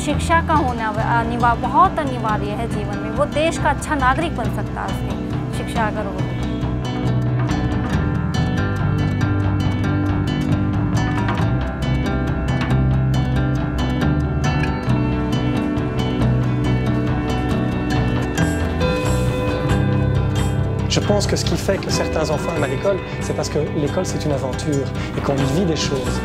शिक्षा का होना बहुत अनिवार्य है जीवन में। वो देश का अच्छा नागरिक बन सकता है उसकी शिक्षा अगर हो। Je pense que ce qui fait que certains enfants aiment à l'école, c'est parce que l'école c'est une aventure et qu'on y vit des choses.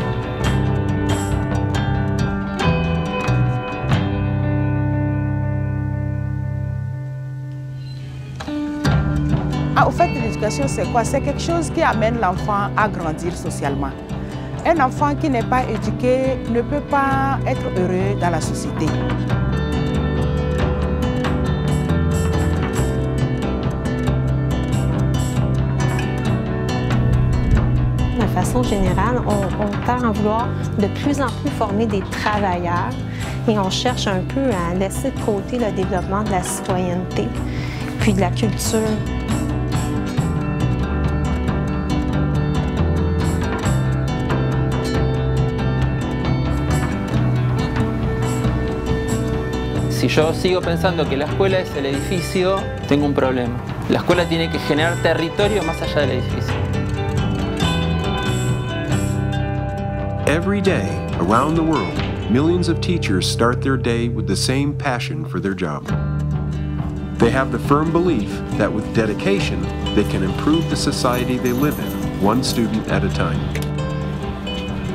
Au fait, l'éducation, c'est quoi? C'est quelque chose qui amène l'enfant à grandir socialement. Un enfant qui n'est pas éduqué ne peut pas être heureux dans la société. De façon générale, on tend à vouloir de plus en plus former des travailleurs et on cherche un peu à laisser de côté le développement de la citoyenneté puis de la culture. Si yo sigo pensando que la escuela es el edificio, tengo un problema. La escuela tiene que generar territorio más allá del edificio. Every day, around the world, millions of teachers start their day with the same passion for their job. They have the firm belief that with dedication, they can improve the society they live in, one student at a time.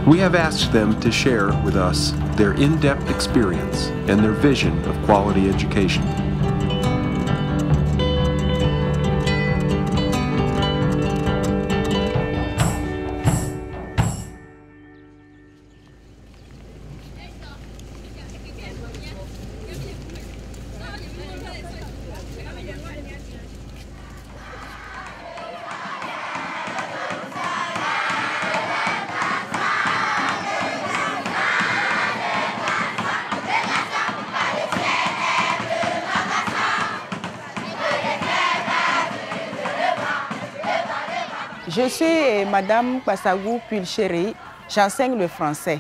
We have asked them to share with us their in-depth experience and their vision of quality education. Je suis Madame Passagou Pulchéry, j'enseigne le français.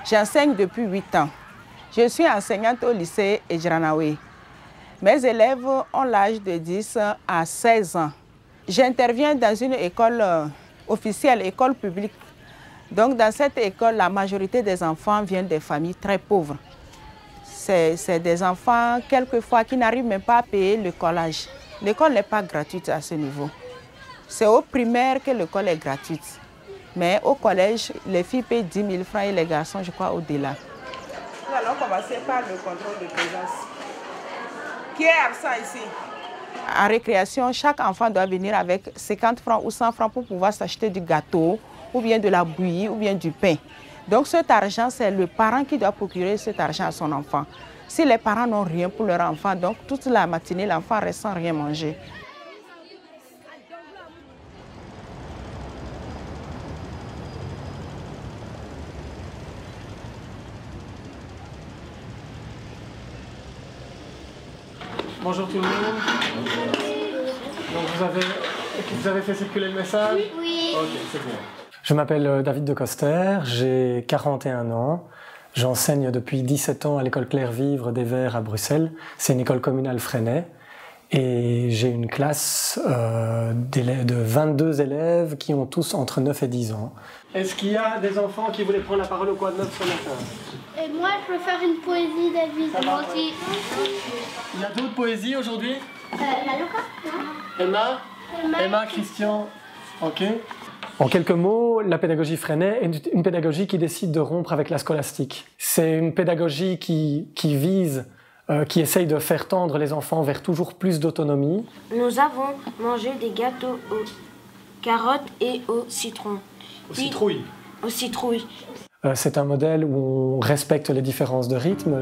J'enseigne depuis 8 ans. Je suis enseignante au lycée Ejranaoui. Mes élèves ont l'âge de 10 à 16 ans. J'interviens dans une école officielle, école publique. Donc dans cette école, la majorité des enfants viennent des familles très pauvres. C'est des enfants, quelquefois, qui n'arrivent même pas à payer le collège. L'école n'est pas gratuite à ce niveau. C'est au primaire que l'école est gratuite. Mais au collège, les filles payent 10 000 francs et les garçons, je crois, au-delà. Nous allons commencer par le contrôle de présence. Qui est absent ici? En récréation, chaque enfant doit venir avec 50 francs ou 100 francs pour pouvoir s'acheter du gâteau, ou bien de la bouillie, ou bien du pain. Donc cet argent, c'est le parent qui doit procurer cet argent à son enfant. Si les parents n'ont rien pour leur enfant, donc toute la matinée, l'enfant reste sans rien manger. Bonjour tout le monde. Donc vous avez fait circuler le message? Oui. Ok, c'est bien. Je m'appelle David de Coster, j'ai 41 ans. J'enseigne depuis 17 ans à l'école Claire-Vivre des Verts à Bruxelles. C'est une école communale Freinet. Et j'ai une classe de 22 élèves qui ont tous entre 9 et 10 ans. Est-ce qu'il y a des enfants qui voulaient prendre la parole au Quoi de Neuf ce matin? Et moi, je peux faire une poésie, David. Moi aussi. Il y a d'autres poésies aujourd'hui? Emma, Emma, Christian. Ok. En quelques mots, la pédagogie Freinet est une pédagogie qui décide de rompre avec la scolastique. C'est une pédagogie qui vise, qui essaye de faire tendre les enfants vers toujours plus d'autonomie. Nous avons mangé des gâteaux aux carottes et au citron. Aux citrouilles. Aux citrouilles. C'est un modèle où on respecte les différences de rythme.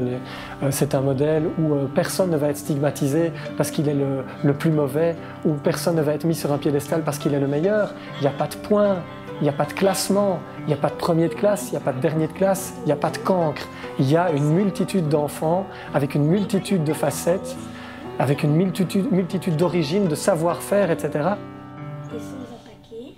C'est un modèle où personne ne va être stigmatisé parce qu'il est le plus mauvais, où personne ne va être mis sur un piédestal parce qu'il est le meilleur. Il n'y a pas de points, il n'y a pas de classement, il n'y a pas de premier de classe, il n'y a pas de dernier de classe, il n'y a pas de cancre. Il y a une multitude d'enfants avec une multitude de facettes, avec une multitude d'origines, de savoir-faire, etc. Et sans attaquer.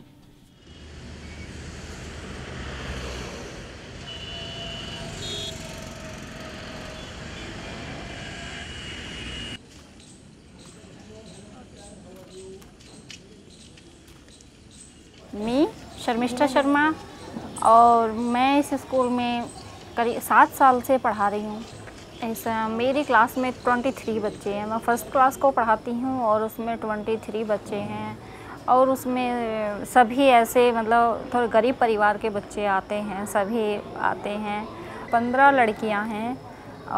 मी शर्मिष्ठा शर्मा और मैं इस स्कूल में करीब 7 साल से पढ़ा रही हूँ। मेरी क्लास में 23 बच्चे हैं। मैं फ़र्स्ट क्लास को पढ़ाती हूँ और उसमें 23 बच्चे हैं और उसमें सभी ऐसे मतलब थोड़े गरीब परिवार के बच्चे आते हैं, सभी आते हैं। 15 लड़कियाँ हैं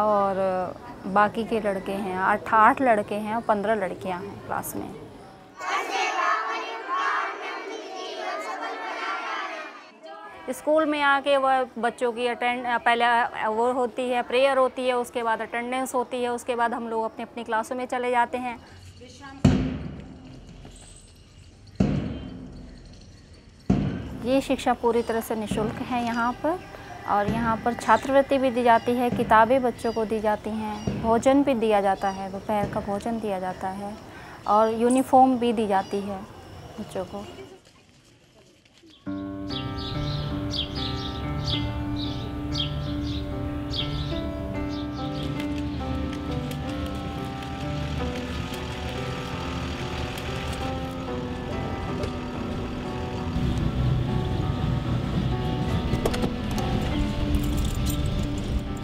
और बाकी के लड़के हैं। 8 लड़के हैं और 15 लड़कियाँ हैं क्लास में। स्कूल में आके वह बच्चों की पहले वो होती है, प्रेयर होती है, उसके बाद अटेंडेंस होती है, उसके बाद हम लोग अपनी अपनी क्लासों में चले जाते हैं। ये शिक्षा पूरी तरह से निःशुल्क है यहाँ पर और यहाँ पर छात्रवृत्ति भी दी जाती है, किताबें बच्चों को दी जाती हैं, भोजन भी दिया जाता है, दोपहर का भोजन दिया जाता है और यूनिफॉर्म भी दी जाती है बच्चों को।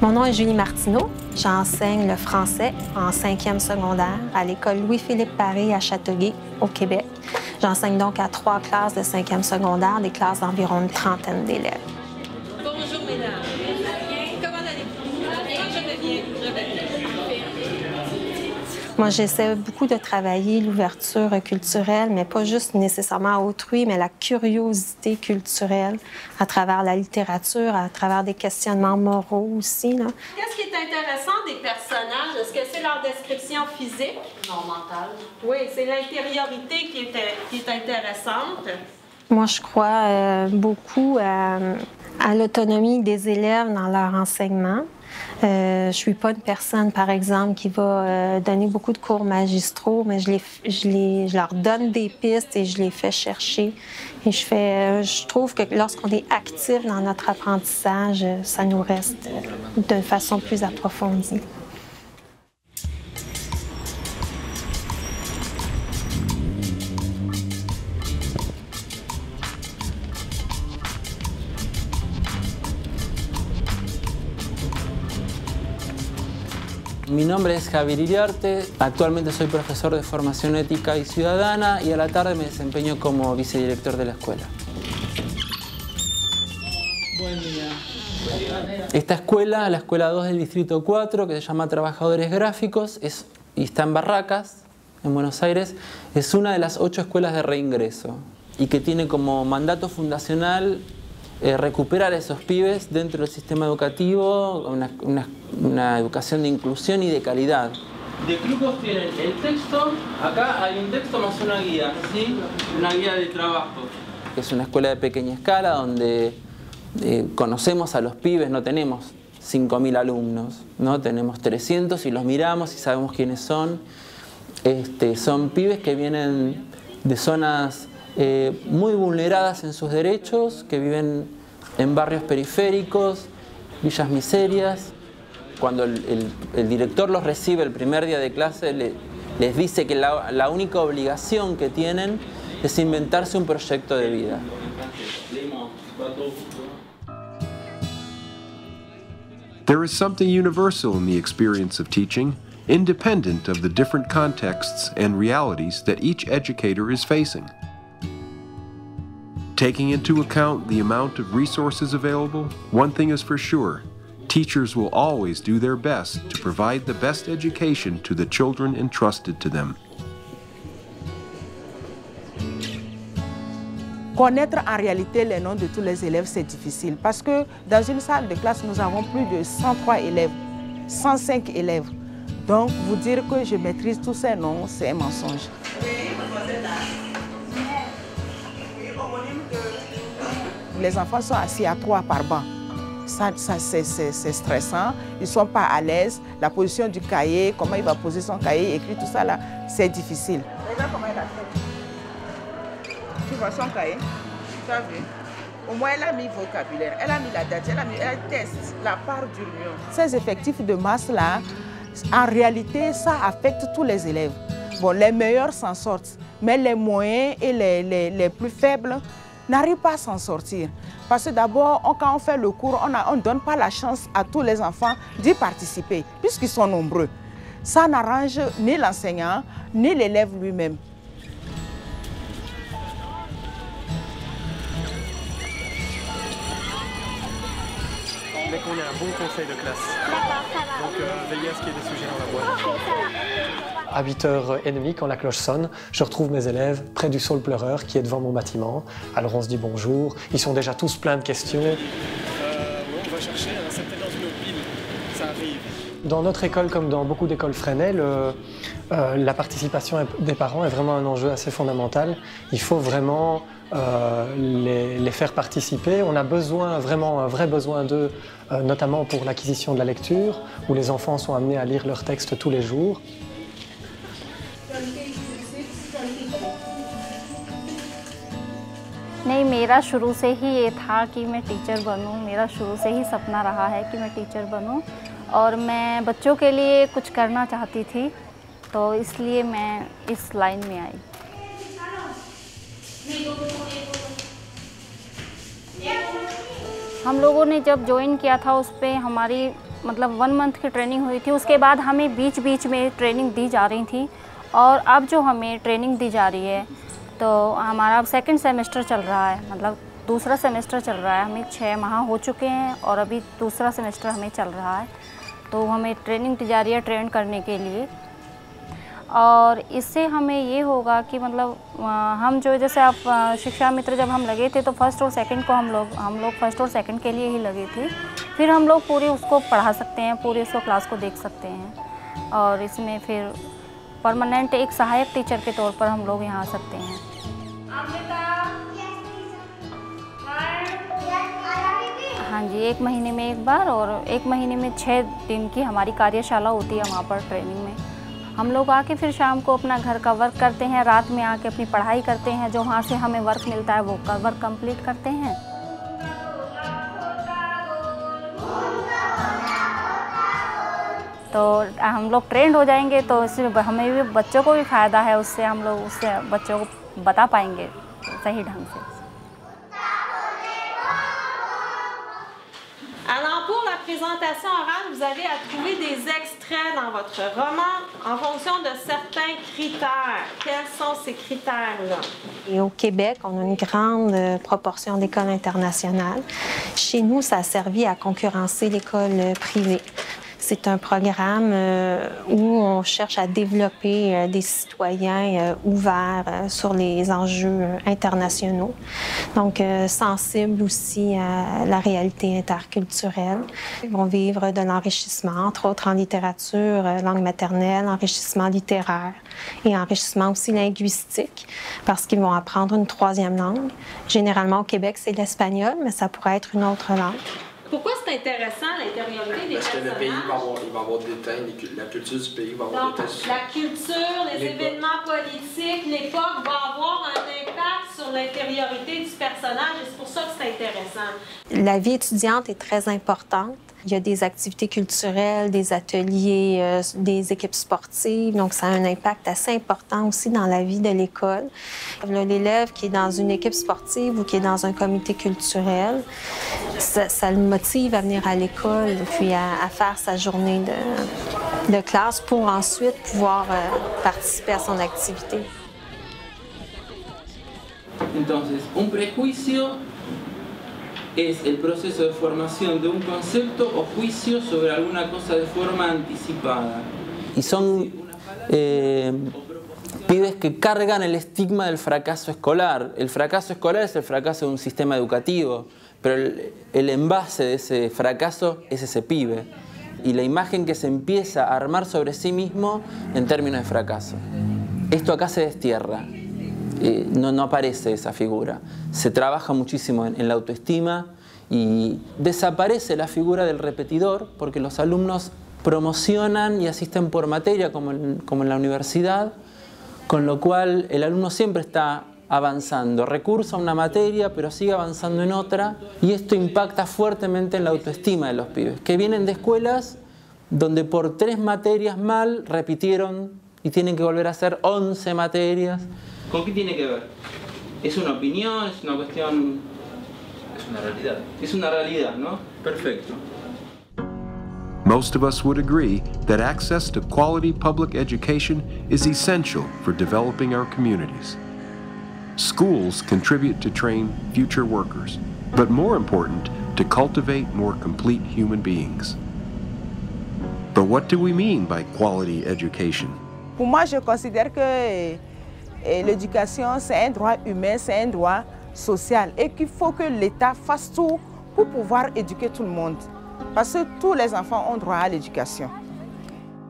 Mon nom est Julie Martineau. J'enseigne le français en 5e secondaire à l'école Louis-Philippe Paré à Châteauguay, au Québec. J'enseigne donc à 3 classes de 5e secondaire, des classes d'environ une trentaine d'élèves. Bonjour mesdames. Comment allez-vous? Je vais bien. Moi, j'essaie beaucoup de travailler l'ouverture culturelle, mais pas juste nécessairement à autrui, mais la curiosité culturelle à travers la littérature, à travers des questionnements moraux aussi. Qu'est-ce qui est intéressant des personnages? Est-ce que c'est leur description physique? Non, mentale. Oui, c'est l'intériorité qui est intéressante. Moi, je crois beaucoup à l'autonomie des élèves dans leur enseignement. Je ne suis pas une personne, par exemple, qui va donner beaucoup de cours magistraux, mais je leur donne des pistes et je les fais chercher. Et je trouve que lorsqu'on est actif dans notre apprentissage, ça nous reste de façon plus approfondie. Mi nombre es Javier Iriarte, actualmente soy profesor de formación ética y ciudadana y a la tarde me desempeño como vicedirector de la escuela. Buen día. Esta escuela, la escuela 2 del Distrito 4, que se llama Trabajadores Gráficos y está en Barracas, en Buenos Aires, es una de las 8 escuelas de reingreso y que tiene como mandato fundacional recuperar a esos pibes dentro del sistema educativo, una educación de inclusión y de calidad. De grupos tienen el texto, acá hay un texto más una guía, ¿sí? Una guía de trabajo. Es una escuela de pequeña escala donde conocemos a los pibes, no tenemos 5.000 alumnos, ¿no? Tenemos 300 y los miramos y sabemos quiénes son. Son pibes que vienen de zonas muy vulneradas en sus derechos, que viven en barrios periféricos, villas miserias. Cuando el director los recibe el primer día de clase, les dice que la única obligación que tienen es inventarse un proyecto de vida. There is something universal in the experience of teaching, independent of the different contexts and realities that each educator is facing. Taking into account the amount of resources available, one thing is for sure, teachers will always do their best to provide the best education to the children entrusted to them. Connaître en réalité les noms de tous les élèves, c'est difficile parce que dans une salle de classe, nous avons plus de 103 élèves, 105 élèves. Donc, vous dire que je maîtrise tous ces noms, c'est un mensonge. Les enfants sont assis à 3 par banc. Ça c'est stressant, ils ne sont pas à l'aise. La position du cahier, comment il va poser son cahier, écrire tout ça là, c'est difficile. Regarde comment elle a fait. Tu vois son cahier, tu as vu? Au moins elle a mis vocabulaire, elle a mis la date, elle a mis un test, la part d'union. Ces effectifs de masse là, en réalité, ça affecte tous les élèves. Bon, les meilleurs s'en sortent, mais les moyens et les plus faibles n'arrivent pas à s'en sortir. Parce que d'abord, quand on fait le cours, on ne donne pas la chance à tous les enfants d'y participer, puisqu'ils sont nombreux. Ça n'arrange ni l'enseignant, ni l'élève lui-même. Mais qu'on ait un bon conseil de classe. D'accord, ça va. Donc veillez à ce qu'il y ait des sujets dans la boîte. Ok, ça va. À 8h30, quand la cloche sonne, je retrouve mes élèves près du saule pleureur qui est devant mon bâtiment. Alors on se dit bonjour, ils sont déjà tous pleins de questions. On va chercher, c'est peut-être dans une autre ville, ça arrive. Dans notre école, comme dans beaucoup d'écoles Freinet, la participation des parents est vraiment un enjeu assez fondamental. Il faut vraiment les faire participer. On a besoin, vraiment un vrai besoin d'eux, notamment pour l'acquisition de la lecture, où les enfants sont amenés à lire leurs textes tous les jours. नहीं, मेरा शुरू से ही ये था कि मैं टीचर बनूं। मेरा शुरू से ही सपना रहा है कि मैं टीचर बनूं और मैं बच्चों के लिए कुछ करना चाहती थी, तो इसलिए मैं इस लाइन में आई। हम लोगों ने जब ज्वाइन किया था उस पर हमारी मतलब 1 मंथ की ट्रेनिंग हुई थी। उसके बाद हमें बीच बीच में ट्रेनिंग दी जा रही थी और अब जो हमें ट्रेनिंग दी जा रही है तो हमारा अब 2nd सेमेस्टर चल रहा है, मतलब दूसरा सेमेस्टर चल रहा है। हमें 6 माह हो चुके हैं और अभी दूसरा सेमेस्टर हमें चल रहा है, तो हमें ट्रेनिंग दी जा रही है ट्रेन करने के लिए। और इससे हमें ये होगा कि मतलब हम जो जैसे आप शिक्षा मित्र जब हम लगे थे तो फर्स्ट और सेकंड को हम लोग फर्स्ट और सेकंड के लिए ही लगे थे। फिर हम लोग पूरी उसको पढ़ा सकते हैं, पूरी उसको क्लास को देख सकते हैं और इसमें फिर परमानेंट एक सहायक टीचर के तौर पर हम लोग यहाँ आ सकते हैं। हाँ जी, 1 महीने में एक बार और 1 महीने में 6 दिन की हमारी कार्यशाला होती है वहाँ पर ट्रेनिंग में। हम लोग आके फिर शाम को अपना घर का वर्क करते हैं, रात में आके अपनी पढ़ाई करते हैं, जो वहाँ से हमें वर्क मिलता है वो वर्क कंप्लीट करते हैं। तो हम लोग ट्रेंड हो जाएंगे तो इससे हमें भी बच्चों को भी फ़ायदा है, उससे हम लोग उससे बच्चों को बता पाएंगे सही ढंग से। Alors, pour la présentation orale, vous avez à trouver des extraits dans votre roman en fonction de certains critères. Quels sont ces critères-là? Et au Québec, on a une grande proportion d'écoles internationales. Chez nous, ça a servi à concurrencer l'école privée. C'est un programme où on cherche à développer des citoyens ouverts sur les enjeux internationaux, donc sensibles aussi à la réalité interculturelle. Ils vont vivre de l'enrichissement, entre autres en littérature, langue maternelle, enrichissement littéraire et enrichissement aussi linguistique, parce qu'ils vont apprendre une 3e langue. Généralement au Québec, c'est l'espagnol, mais ça pourrait être une autre langue. Pourquoi c'est intéressant l'intériorité des personnages? Parce que le pays va avoir des détails, la culture du pays va avoir Donc, des détails. la culture, les événements politiques, l'époque va avoir un impact sur l'intériorité du personnage et c'est pour ça que c'est intéressant. La vie étudiante est très importante. Il y a des activités culturelles, des ateliers, des équipes sportives, donc ça a un impact assez important aussi dans la vie de l'école. L'élève qui est dans une équipe sportive ou qui est dans un comité culturel, ça le motive à venir à l'école puis à faire sa journée de classe pour ensuite pouvoir participer à son activité. Entonces, un prejuicio es el proceso de formación de un concepto o juicio sobre alguna cosa de forma anticipada. Y son pibes que cargan el estigma del fracaso escolar. El fracaso escolar es el fracaso de un sistema educativo, pero el envase de ese fracaso es ese pibe. Y la imagen que se empieza a armar sobre sí mismo en términos de fracaso. Esto acá se destierra. No aparece esa figura. Se trabaja muchísimo en la autoestima y desaparece la figura del repetidor porque los alumnos promocionan y asisten por materia como en la universidad, con lo cual el alumno siempre está avanzando, recursa a una materia pero sigue avanzando en otra y esto impacta fuertemente en la autoestima de los pibes que vienen de escuelas donde por 3 materias mal repitieron y tienen que volver a hacer 11 materias. ¿Con qué tiene que ver? ¿Es una opinión? ¿Es una cuestión? Es una realidad. Es una realidad, ¿no? Perfecto. Most of us would agree that access to quality public education is essential for developing our communities. Schools contribute to train future workers, but more important, to cultivate more complete human beings. But what do we mean by quality education? Pour moi, je considère que l'éducation, c'est un droit humain, c'est un droit social et qu'il faut que l'État fasse tout pour pouvoir éduquer tout le monde. Parce que tous les enfants ont droit à l'éducation.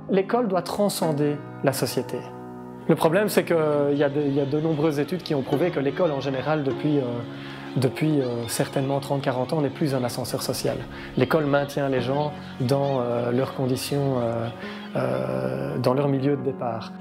L'école doit transcender la société. Le problème, c'est qu'il y a de nombreuses études qui ont prouvé que l'école, en général, depuis certainement 30-40 ans, n'est plus un ascenseur social. L'école maintient les gens dans leurs conditions, dans leur milieu de départ.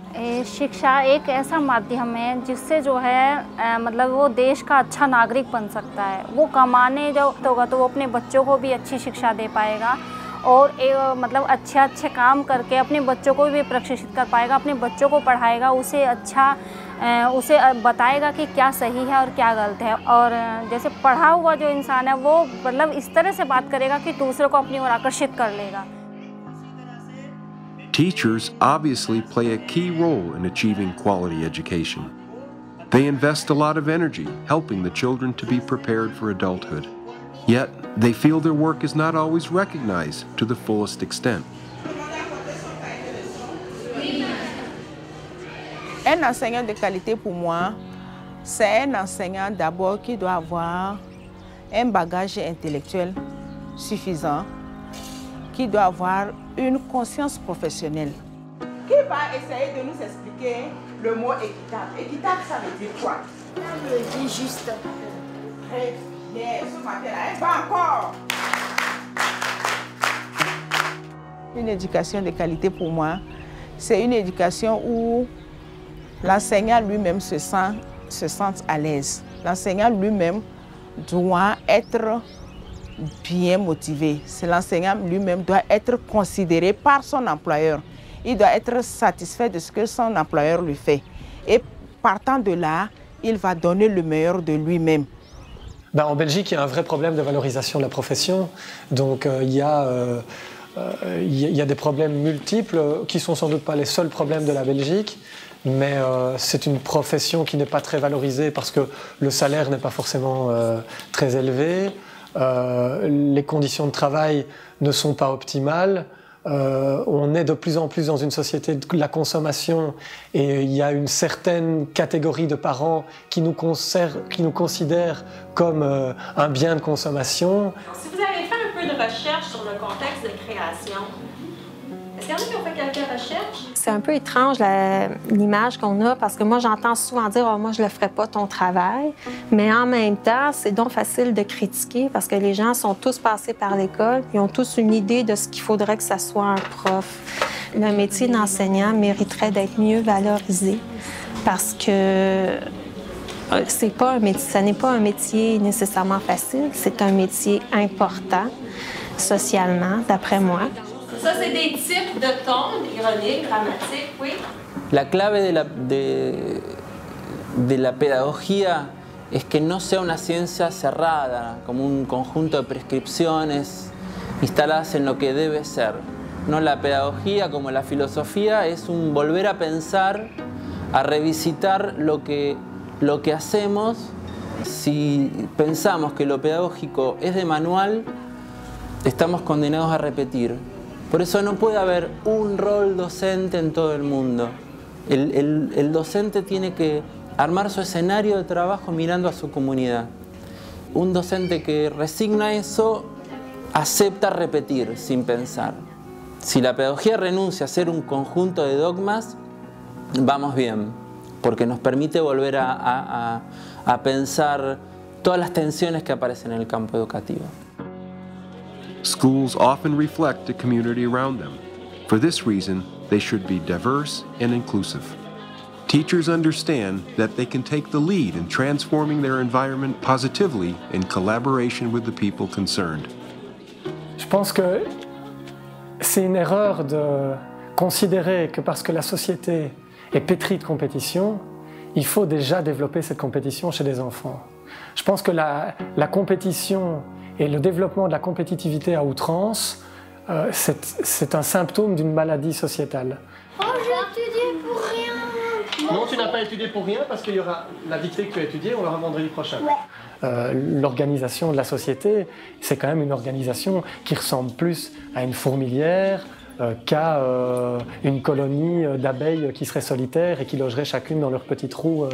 शिक्षा एक ऐसा माध्यम है जिससे जो है मतलब वो देश का अच्छा नागरिक बन सकता है। वो कमाने जो होगा तो वो अपने बच्चों को भी अच्छी शिक्षा दे पाएगा और मतलब अच्छे काम करके अपने बच्चों को भी प्रशिक्षित कर पाएगा, अपने बच्चों को पढ़ाएगा, उसे बताएगा कि क्या सही है और क्या गलत है। और जैसे पढ़ा हुआ जो इंसान है वो मतलब इस तरह से बात करेगा कि दूसरों को अपनी ओर आकर्षित कर लेगा। Teachers obviously play a key role in achieving quality education. They invest a lot of energy helping the children to be prepared for adulthood. Yet, they feel their work is not always recognized to the fullest extent. Un enseignant de qualité pour moi, c'est un enseignant d'abord qui doit avoir un bagage intellectuel suffisant, qui doit avoir une conscience professionnelle. Qui va essayer de nous expliquer le mot équitable? Équitable, ça veut dire quoi? Ça veut dire juste. Très bien, ce matin-là, pas encore. Une éducation de qualité pour moi, c'est une éducation où l'enseignant lui-même se sent à l'aise. L'enseignant lui-même doit être bien motivé. L'enseignant lui-même doit être considéré par son employeur. Il doit être satisfait de ce que son employeur lui fait. Et partant de là, il va donner le meilleur de lui-même. En Belgique, il y a un vrai problème de valorisation de la profession. Donc il y a des problèmes multiples qui ne sont sans doute pas les seuls problèmes de la Belgique. Mais c'est une profession qui n'est pas très valorisée parce que le salaire n'est pas forcément très élevé. Les conditions de travail ne sont pas optimales. On est de plus en plus dans une société de la consommation et il y a une certaine catégorie de parents qui nous considèrent comme un bien de consommation. Si vous avez fait un peu de recherche sur le contexte de création, est-ce qu'il y en a qui ont fait quelques recherches? C'est un peu étrange l'image qu'on a parce que moi, j'entends souvent dire « Oh, moi, je ne le ferai pas ton travail ». Mais en même temps, c'est donc facile de critiquer parce que les gens sont tous passés par l'école. Ils ont tous une idée de ce qu'il faudrait que ça soit un prof. Le métier d'enseignant mériterait d'être mieux valorisé parce que ça n'est pas un métier nécessairement facile. C'est un métier important socialement, d'après moi. Ça, c'est des types de tons, ironiques, dramatiques, oui. La clave de la pedagogía es que no sea una ciencia cerrada, como un conjunto de prescripciones instaladas en lo que debe ser. No, la pedagogía, como la filosofía, es un volver a pensar, a revisitar lo que hacemos. Si pensamos que lo pedagógico es de manual, estamos condenados a repetir. Por eso no puede haber un rol docente en todo el mundo. El docente tiene que armar su escenario de trabajo mirando a su comunidad. Un docente que resigna eso acepta repetir sin pensar. Si la pedagogía renuncia a ser un conjunto de dogmas, vamos bien, porque nos permite volver a pensar todas las tensiones que aparecen en el campo educativo. Schools often reflect the community around them. For this reason, they should be diverse and inclusive. Teachers understand that they can take the lead in transforming their environment positively in collaboration with the people concerned. Je pense que c'est une erreur de considérer que parce que la société est pétrie de compétition, il faut déjà développer cette compétition chez les enfants. Je pense que la compétition et le développement de la compétitivité à outrance, c'est un symptôme d'une maladie sociétale. Oh, j'ai étudié pour rien. Non, tu n'as pas étudié pour rien parce qu'il y aura la dictée que tu as étudiée, on l'aura vendredi prochain. Ouais. L'organisation de la société, c'est quand même une organisation qui ressemble plus à une fourmilière qu'à une colonie d'abeilles qui seraient solitaires et qui logeraient chacune dans leur petit trou,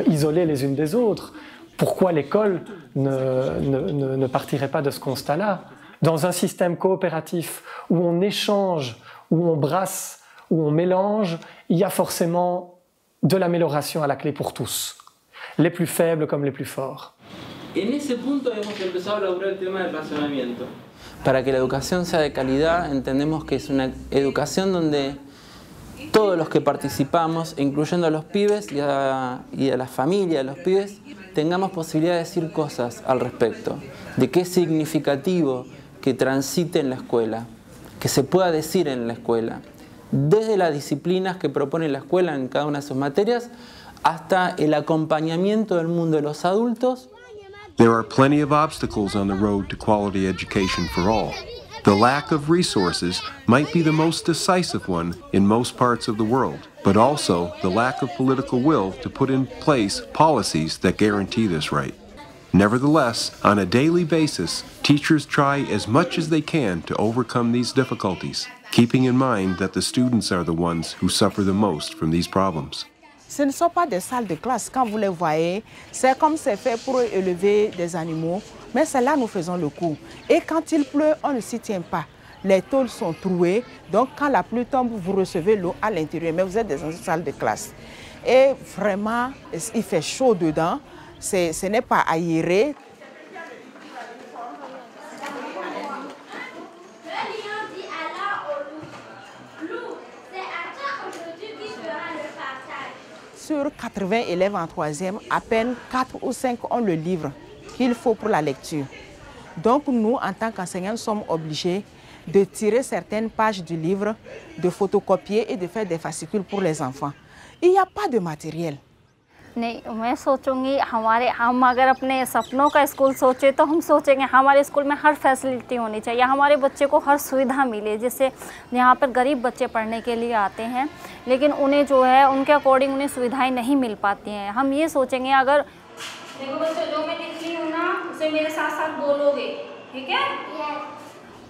isolées les unes des autres. Pourquoi l'école ne partirait pas de ce constat-là? Dans un système coopératif où on échange, où on brasse, où on mélange, il y a forcément de l'amélioration à la clé pour tous, les plus faibles comme les plus forts. En ese punto hemos empezado a elaborar el tema del racionamiento. Para que la educación sea de calidad, entendemos que es una educación donde todos los que participamos, incluyendo a los pibes y a la familia de los pibes, tengamos posibilidad de decir cosas al respecto, de qué es significativo que transite en la escuela, que se pueda decir en la escuela, desde las disciplinas que propone la escuela en cada una de sus materias, hasta el acompañamiento del mundo de los adultos. There are plenty of obstacles on the road to quality education for all. The lack of resources might be the most decisive one in most parts of the world, but also the lack of political will to put in place policies that guarantee this right. Nevertheless, on a daily basis, teachers try as much as they can to overcome these difficulties, keeping in mind that the students are the ones who suffer the most from these problems. Ce ne sont pas des salles de classe. Quand vous les voyez, c'est comme c'est fait pour élever des animaux, mais c'est là que nous faisons le cours. Et quand il pleut, on ne s'y tient pas. Les tôles sont trouées, donc quand la pluie tombe, vous recevez l'eau à l'intérieur, mais vous êtes dans une salle de classe. Et vraiment, il fait chaud dedans, ce n'est pas aéré. Sur 80 élèves en troisième, à peine 4 ou 5 ont le livre qu'il faut pour la lecture. Donc nous, en tant qu'enseignants, sommes obligés de tirer certaines pages du livre, de photocopier et de faire des fascicules pour les enfants. Il n'y a pas de matériel. नहीं, मैं सोचूंगी हम अगर अपने सपनों का स्कूल सोचे तो हम सोचेंगे हमारे स्कूल में हर फैसिलिटी होनी चाहिए, हमारे बच्चे को हर सुविधा मिले। जैसे यहाँ पर गरीब बच्चे पढ़ने के लिए आते हैं, लेकिन उन्हें जो है उनके अकॉर्डिंग उन्हें सुविधाएं नहीं मिल पाती हैं। हम ये सोचेंगे अगर देखो बच्चों जो मैं लिख रही हूँ ना उसे मेरे साथ साथ बोलोगे, ठीक है?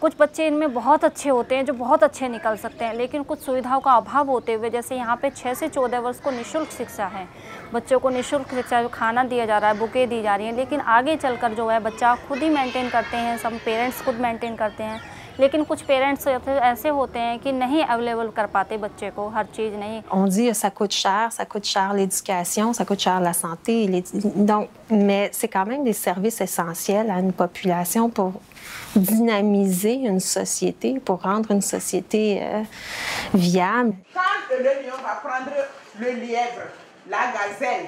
कुछ बच्चे इनमें बहुत अच्छे होते हैं जो बहुत अच्छे निकल सकते हैं, लेकिन कुछ सुविधाओं का अभाव होते हुए जैसे यहाँ पे 6 से 14 वर्ष को निःशुल्क शिक्षा है, बच्चों को निःशुल्क शिक्षा जो खाना दिया जा रहा है, बुकें दी जा रही हैं, लेकिन आगे चलकर जो है बच्चा खुद ही मेंटेन करते हैं, सब पेरेंट्स खुद मेंटेन करते हैं, लेकिन कुछ पेरेंट्स ऐसे होते हैं कि नहीं अवेलेबल कर पाते बच्चे को हर चीज़ नहीं। On dit ça coûte cher l'éducation, ça coûte cher la santé, donc, mais c'est quand même des services essentiels à une population pour dynamiser une société, pour rendre une société viable. Quand le lion va prendre le lièvre, la gazelle,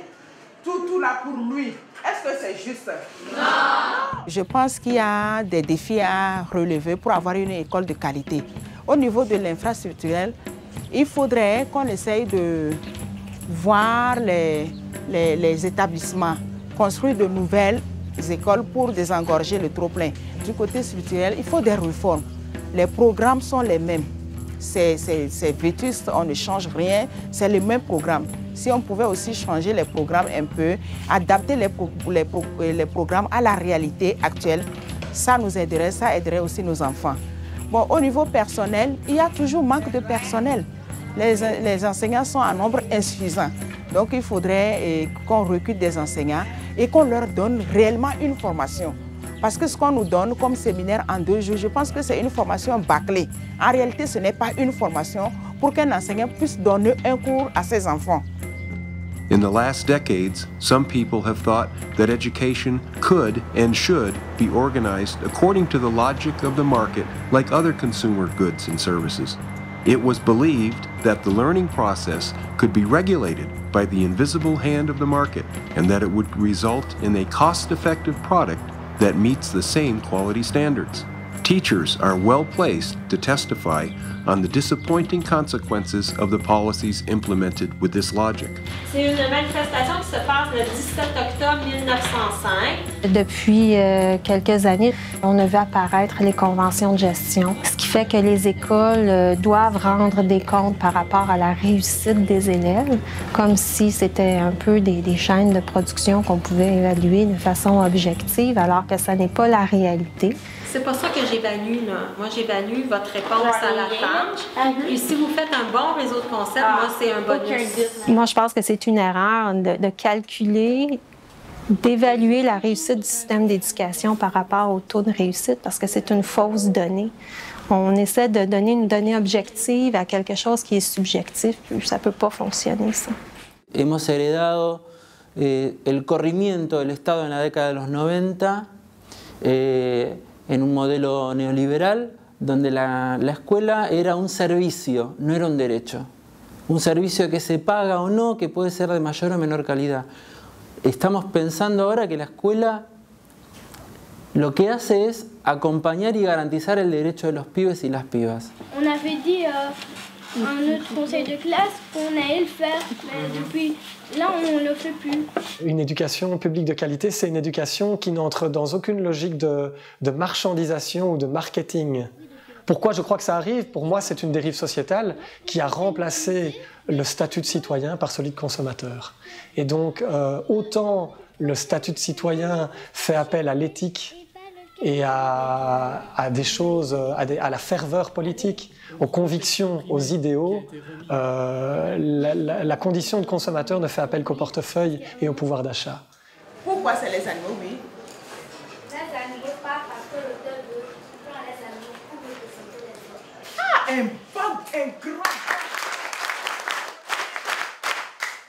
tout là pour lui, est-ce que c'est juste? Non! Je pense qu'il y a des défis à relever pour avoir une école de qualité. Au niveau de l'infrastructure, il faudrait qu'on essaye de voir les établissements, construire de nouvelles écoles pour désengorger le trop-plein. Du côté structurel, il faut des réformes. Les programmes sont les mêmes. C'est vétuste, on ne change rien, c'est le même programme. Si on pouvait aussi changer les programmes un peu, adapter les programmes à la réalité actuelle, ça nous aiderait, ça aiderait aussi nos enfants. Bon, au niveau personnel, il y a toujours manque de personnel. Les enseignants sont en nombre insuffisant. Donc il faudrait qu'on recrute des enseignants et qu'on leur donne réellement une formation. Parce que ce qu'on nous donne comme séminaire en 2 jours, je pense que c'est une formation bâclée. En réalité, ce n'est pas une formation pour qu'un enseignant puisse donner un cours à ses enfants. In the last decades, some people have thought that education could and should be organized according to the logic of the market like other consumer goods and services. It was believed that the learning process could be regulated by the invisible hand of the market and that it would result in a cost-effective product that meets the same quality standards. Teachers are well placed to testify on the disappointing consequences of the policies implemented with this logic. C'est une manifestation qui se passe le 17 octobre 1905. Depuis quelques années, on a vu apparaître les conventions de gestion, ce qui fait que les écoles doivent rendre des comptes par rapport à la réussite des élèves, comme si c'était un peu des chaînes de production qu'on pouvait évaluer de façon objective, alors que ça n'est pas la réalité. C'est pas ça que j'évalue, là. Moi, j'évalue votre réponse à la tâche. Puis si vous faites un bon réseau de concepts, moi, c'est un bonus. Moi, je pense que c'est une erreur de calculer, d'évaluer la réussite du système d'éducation par rapport au taux de réussite, parce que c'est une fausse donnée. On essaie de donner une donnée objective à quelque chose qui est subjectif, puis ça ne peut pas fonctionner, ça. Hemos heredado el corrimiento del Estado en la década de los 90, en un modelo neoliberal donde la escuela era un servicio, no era un derecho. Un servicio que se paga o no, que puede ser de mayor o menor calidad. Estamos pensando ahora que la escuela lo que hace es acompañar y garantizar el derecho de los pibes y las pibas. On avait dit à notre conseil de classe qu'on allait le faire, mais depuis là, on ne le fait plus. Une éducation publique de qualité, c'est une éducation qui n'entre dans aucune logique de marchandisation ou de marketing. Pourquoi je crois que ça arrive? Pour moi, c'est une dérive sociétale qui a remplacé le statut de citoyen par celui de consommateur. Et donc, autant le statut de citoyen fait appel à l'éthique et à des choses, à la ferveur politique, aux convictions, aux idéaux, la condition de consommateur ne fait appel qu'au portefeuille et au pouvoir d'achat. Pourquoi c'est les animaux, oui? Les animaux, pas parce que l'auteur veut prendre les animaux pour représenter les autres. Ah, un grand.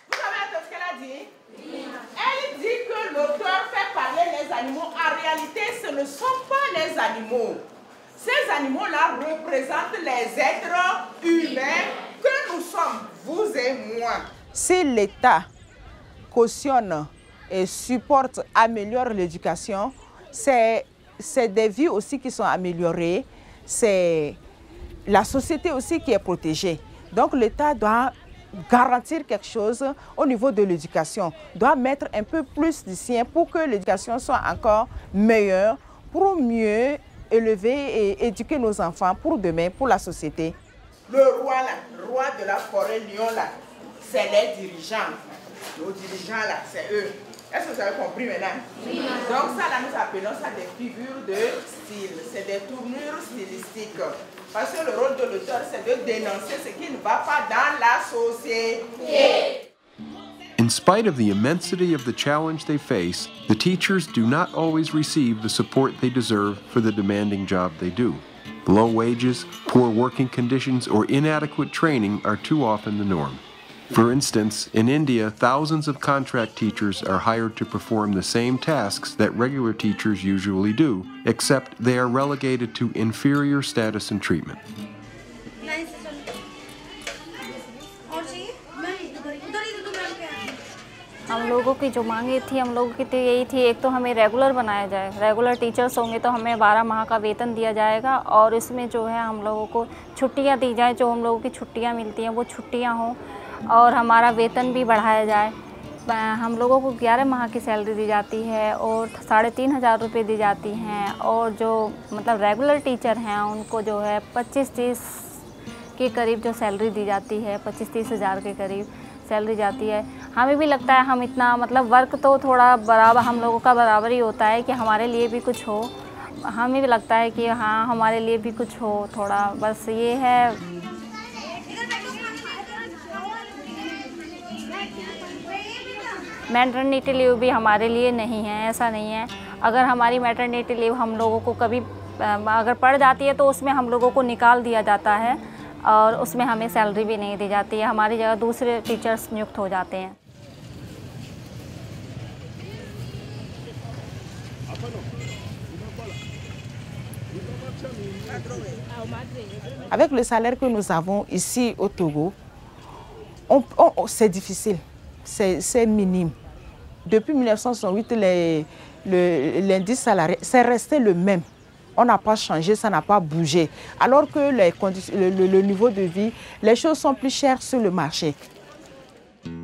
Vous avez entendu ce qu'elle a dit? Oui. Elle dit que l'auteur fait parler les animaux. En réalité, ce ne sont pas les animaux. Ces animaux-là représentent les êtres humains que nous sommes, vous et moi. Si l'État cautionne et supporte, améliore l'éducation, c'est des vies aussi qui sont améliorées, c'est la société aussi qui est protégée. Donc l'État doit garantir quelque chose au niveau de l'éducation, doit mettre un peu plus du sien pour que l'éducation soit encore meilleure, pour mieux élever et éduquer nos enfants pour demain, pour la société. Le roi, là, le roi de la forêt lion, là, c'est les dirigeants. Nos dirigeants, là, c'est eux. Est-ce que vous avez compris maintenant? Oui. Donc ça, là, nous appelons ça des figures de style. C'est des tournures stylistiques. Parce que le rôle de l'auteur, c'est de dénoncer ce qui ne va pas dans la société. In spite of the immensity of the challenge they face, the teachers do not always receive the support they deserve for the demanding job they do. Low wages, poor working conditions, or inadequate training are too often the norm. For instance, in India, thousands of contract teachers are hired to perform the same tasks that regular teachers usually do, except they are relegated to inferior status and treatment. हम लोगों की जो मांगे थी हम लोगों की तो यही थी, एक तो हमें रेगुलर बनाया जाए, रेगुलर टीचर्स होंगे तो हमें 12 माह का वेतन दिया जाएगा और इसमें जो है हम लोगों को छुट्टियां दी जाए, जो हम लोगों की छुट्टियां मिलती हैं वो छुट्टियां हों और हमारा वेतन भी बढ़ाया जाए। हम लोगों को 11 माह की सैलरी दी जाती है और 3,500 रुपये दी जाती हैं और जो मतलब रेगुलर टीचर हैं उनको जो है 25-30 के करीब जो सैलरी दी जाती है, 25-30 हज़ार के करीब सैलरी जाती है। हमें भी लगता है हम इतना मतलब वर्क तो थोड़ा बराबर हम लोगों का बराबर ही होता है कि हमारे लिए भी कुछ हो, हमें भी लगता है कि हाँ हमारे लिए भी कुछ हो थोड़ा, बस ये है। मैटरनिटी लीव भी हमारे लिए नहीं है, ऐसा नहीं है। अगर हमारी मैटरनिटी लीव हम लोगों को कभी अगर पड़ जाती है तो उसमें हम लोगों को निकाल दिया जाता है और उसमें हमें सैलरी भी नहीं दी जाती है, हमारी जगह दूसरे टीचर्स नियुक्त हो जाते हैं। Avec le salaire que nous avons ici au Togo, c'est difficile, c'est minime. Depuis 1968, l'indice salarial, c'est resté le même. on n'a pas changé, ça n'a pas bougé. Alors que le niveau de vie, les choses sont plus chères sur le marché.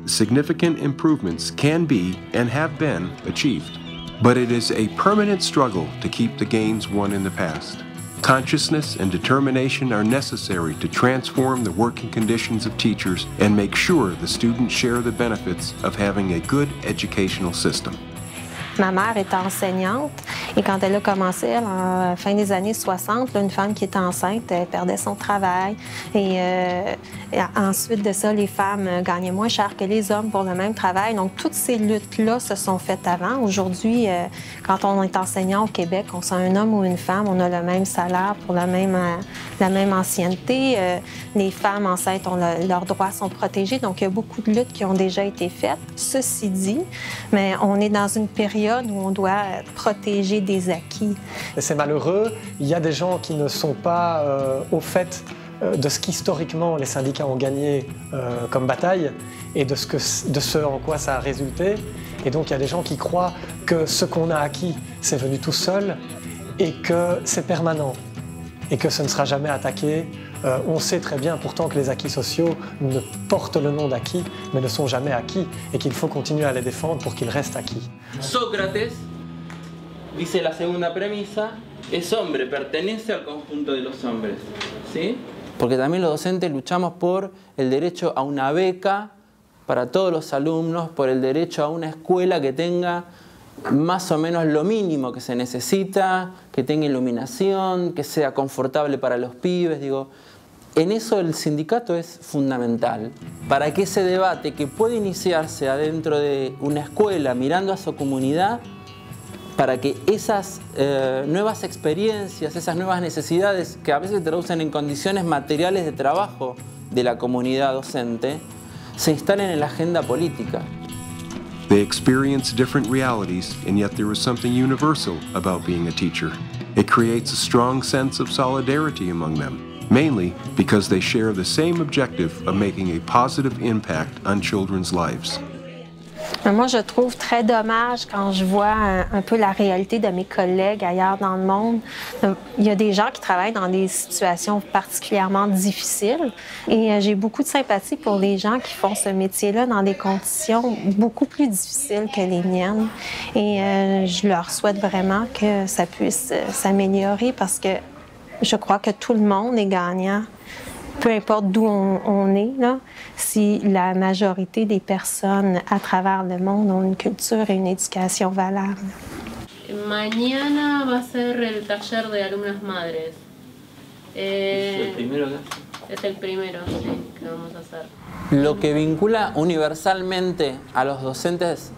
Significant improvements can be and have been achieved, but it is a permanent struggle to keep the gains won in the past. Consciousness and determination are necessary to transform the working conditions of teachers and make sure the students share the benefits of having a good educational system. Ma mère est enseignante et quand elle a commencé, en fin des années 60, là, une femme qui était enceinte, elle perdait son travail. Et ensuite de ça, les femmes gagnaient moins cher que les hommes pour le même travail. Donc, toutes ces luttes-là se sont faites avant. Aujourd'hui, quand on est enseignant au Québec, on soit un homme ou une femme, on a le même salaire pour la même ancienneté. Les femmes enceintes, leurs droits sont protégés. Donc, il y a beaucoup de luttes qui ont déjà été faites. Ceci dit, mais on est dans une période où on doit protéger des acquis. C'est malheureux, il y a des gens qui ne sont pas au fait de ce qu'historiquement les syndicats ont gagné comme bataille et de ce en quoi ça a résulté. Et donc il y a des gens qui croient que ce qu'on a acquis, c'est venu tout seul et que c'est permanent et que ce ne sera jamais attaqué. On sait très bien pourtant que les acquis sociaux ne portent le nom d'acquis, mais ne sont jamais acquis, et qu'il faut continuer à les défendre pour qu'ils restent acquis. Sócrates, dice la segunda premisa, es hombre, pertenece al conjunto de los hombres. ¿Sí? Porque también los docentes luchamos por el derecho a una beca para todos los alumnos, por el derecho a una escuela que tenga más o menos lo mínimo que se necesita, que tenga iluminación, que sea confortable para los pibes, digo. En eso el sindicato es fundamental, para que ese debate que puede iniciarse adentro de una escuela mirando a su comunidad, para que esas nuevas experiencias, esas nuevas necesidades que a veces se traducen en condiciones materiales de trabajo de la comunidad docente, se instalen en la agenda política. They experience different realities, and yet there is something universal about being a teacher. It creates a strong sense of solidarity among them, mainly because they share the same objective of making a positive impact on children's lives. Moi, je trouve très dommage quand je vois un peu la réalité de mes collègues ailleurs dans le monde. Il y a des gens qui travaillent dans des situations particulièrement difficiles et j'ai beaucoup de sympathie pour les gens qui font ce métier-là dans des conditions beaucoup plus difficiles que les miennes. Et je leur souhaite vraiment que ça puisse s'améliorer parce que je crois que tout le monde est gagnant. Peu importe d'où on est, là, si la majorité des personnes à travers le monde ont une culture et une éducation valable. Mañana va a ser el taller de alumnas madres. ¿Es el primero acá? Es el primero, sí, que vamos a hacer. Lo que vincula universalmente a los docentes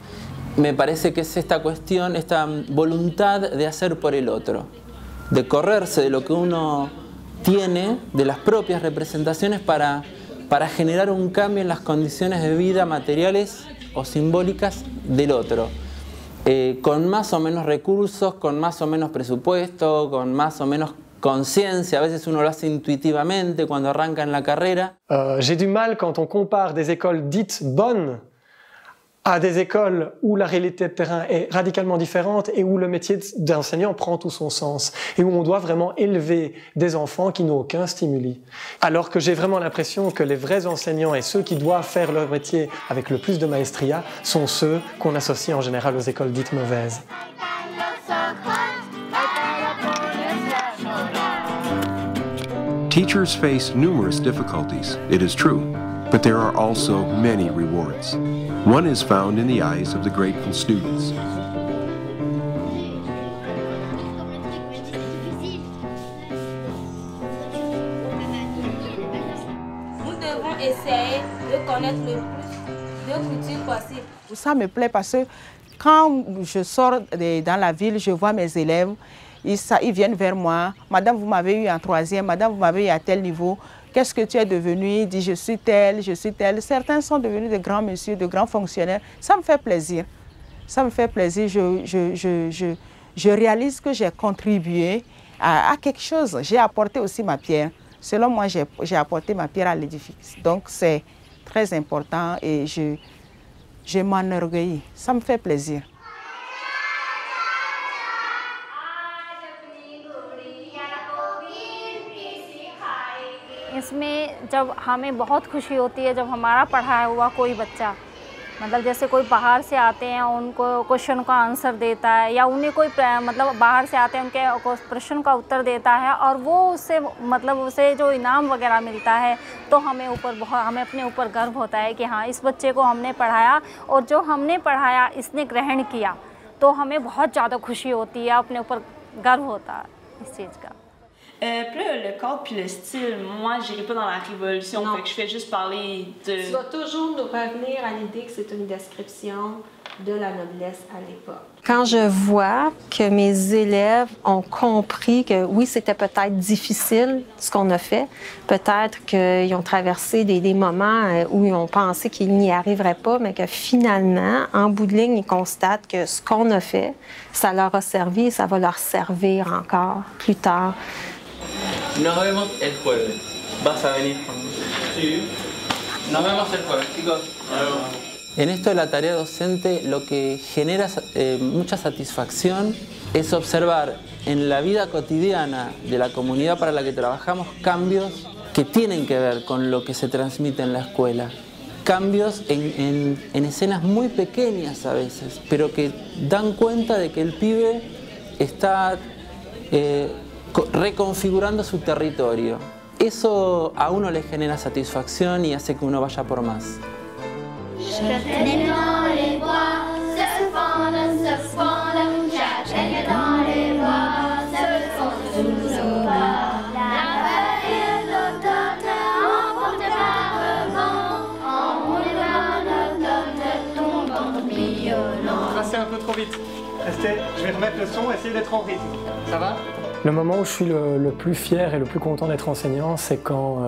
me parece que es esta cuestión, esta voluntad de hacer por el otro, de correrse de lo que uno tiene, de las propias representaciones para generar un cambio en las condiciones de vida materiales o simbólicas del otro. Con más o menos recursos, con más o menos presupuesto, con más o menos conciencia, a veces uno lo hace intuitivamente cuando arranca en la carrera. J'ai du mal quand on compare des écoles dites bonnes à des écoles où la réalité de terrain est radicalement différente et où le métier d'enseignant prend tout son sens et où on doit vraiment élever des enfants qui n'ont aucun stimuli. Alors que j'ai vraiment l'impression que les vrais enseignants et ceux qui doivent faire leur métier avec le plus de maestria sont ceux qu'on associe en général aux écoles dites mauvaises. Teachers face numerous difficulties, it is true, but there are also many rewards. One is found in the eyes of the grateful students. Nous devons essayer de connaître le plus de cultures possible. Ça me plaît parce que quand je sors dans la ville, je vois mes élèves, ils viennent vers moi. Madame, vous m'avez eu en troisième, madame, vous m'avez eu à tel niveau. Qu'est-ce que tu es devenu? Il dit, je suis tel, je suis tel. Certains sont devenus de grands messieurs, de grands fonctionnaires. Ça me fait plaisir. Ça me fait plaisir. Je réalise que j'ai contribué à quelque chose. J'ai apporté aussi ma pierre. Selon moi, j'ai apporté ma pierre à l'édifice. Donc, c'est très important et je m'enorgueillis. Ça me fait plaisir. जब हमें बहुत खुशी होती है जब हमारा पढ़ाया हुआ कोई बच्चा, मतलब जैसे कोई बाहर से आते हैं उनको क्वेश्चन का आंसर देता है, या उन्हें कोई मतलब बाहर से आते हैं उनके प्रश्न का उत्तर देता है और वो उससे मतलब उसे जो इनाम वगैरह मिलता है, तो हमें अपने ऊपर गर्व होता है कि हाँ इस बच्चे को हमने पढ़ाया और जो हमने पढ़ाया इसने ग्रहण किया, तो हमें बहुत ज़्यादा खुशी होती है, अपने ऊपर गर्व होता है इस चीज़ का। Puis là, le cadre puis le style, moi, j'irai pas dans la révolution, fait que je fais juste parler de... Tu vas toujours nous revenir à l'idée que c'est une description de la noblesse à l'époque. Quand je vois que mes élèves ont compris que oui, c'était peut-être difficile ce qu'on a fait, peut-être qu'ils ont traversé des moments où ils ont pensé qu'ils n'y arriveraient pas, mais que finalement, en bout de ligne, ils constatent que ce qu'on a fait, ça leur a servi et ça va leur servir encore plus tard. Nos vemos el jueves. ¿Vas a venir conmigo? Sí. Nos vemos el jueves, chicos. En esto de la tarea docente, lo que genera mucha satisfacción es observar en la vida cotidiana de la comunidad para la que trabajamos cambios que tienen que ver con lo que se transmite en la escuela. Cambios en escenas muy pequeñas a veces, pero que dan cuenta de que el pibe está reconfigurando su territorio. Eso a uno le genera satisfacción y hace que uno vaya por más. Je traînais dans les bois, se fondent, j'atteignais dans les bois, se fondent sous nos pas. La feuille d'automne emportée par le vent, emmenée par l'automne, tombant au violon. Passez un peu trop vite. Restez, je vais remettre le son, essayez d'être en rythme. Ça va? Le moment où je suis le plus fier et le plus content d'être enseignant, c'est quand,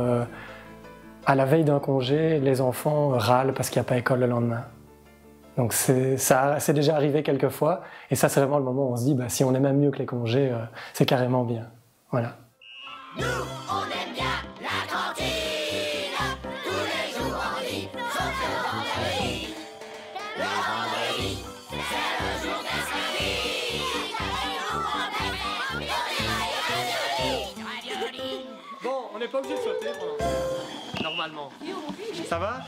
à la veille d'un congé, les enfants râlent parce qu'il n'y a pas école le lendemain. Donc c'est déjà arrivé quelques fois, et ça c'est vraiment le moment où on se dit, bah, si on est même mieux que les congés, c'est carrément bien. Voilà. Nous, on aime bien la cantine, tous les jours en ligne, sauf le vendredi. Le vendredi, c'est le jour des sardines, et on prend des raviolis. Bon, on n'est pas obligé de sauter pendant... Normalement. Ça va?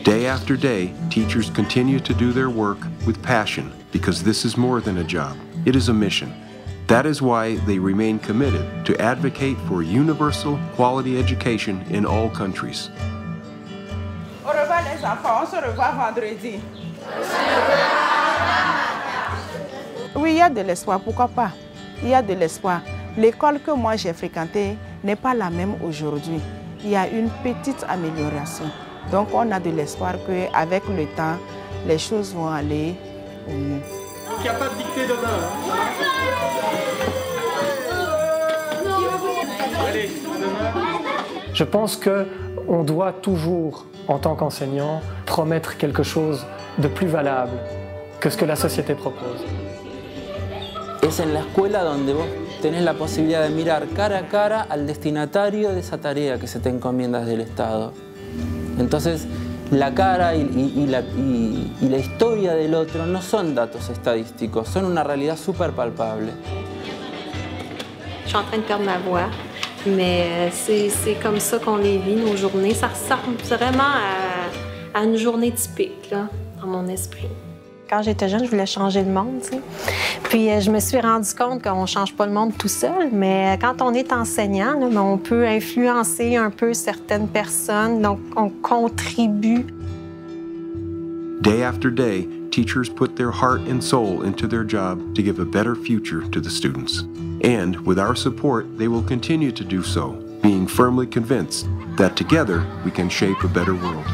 Day after day, teachers continue to do their work with passion because this is more than a job. It is a mission. That is why they remain committed to advocate for universal quality education in all countries. Au revoir les enfants, on se revoit vendredi. Oui, il y a de l'espoir, pourquoi pas? Il y a de l'espoir. L'école que moi j'ai fréquentée n'est pas la même aujourd'hui. Il y a une petite amélioration. Donc on a de l'espoir qu'avec le temps, les choses vont aller au mieux. Il n'y a pas de dictée demain. Allez, demain. Je pense qu'on doit toujours, en tant qu'enseignant, promettre quelque chose de plus valable que ce que la société propose. Es en la escuela donde vos tenés la posibilidad de mirar cara a cara al destinatario de esa tarea que se te encomienda desde el Estado. Entonces, la cara y la historia del otro no son datos estadísticos, son una realidad súper palpable. Je suis en train de perdre ma voix, mais c'est comme ça qu'on les vit, nos journées. Ça ressemble vraiment à une journée typique, là, dans mon esprit. Quand j'étais jeune, je voulais changer le monde, tu sais. Puis je me suis rendu compte qu'on ne change pas le monde tout seul, mais quand on est enseignant, là, on peut influencer un peu certaines personnes, donc on contribue. Day after day, teachers put their heart and soul into their job to give a better future to the students. And with our support, they will continue to do so, being firmly convinced that together we can shape a better world.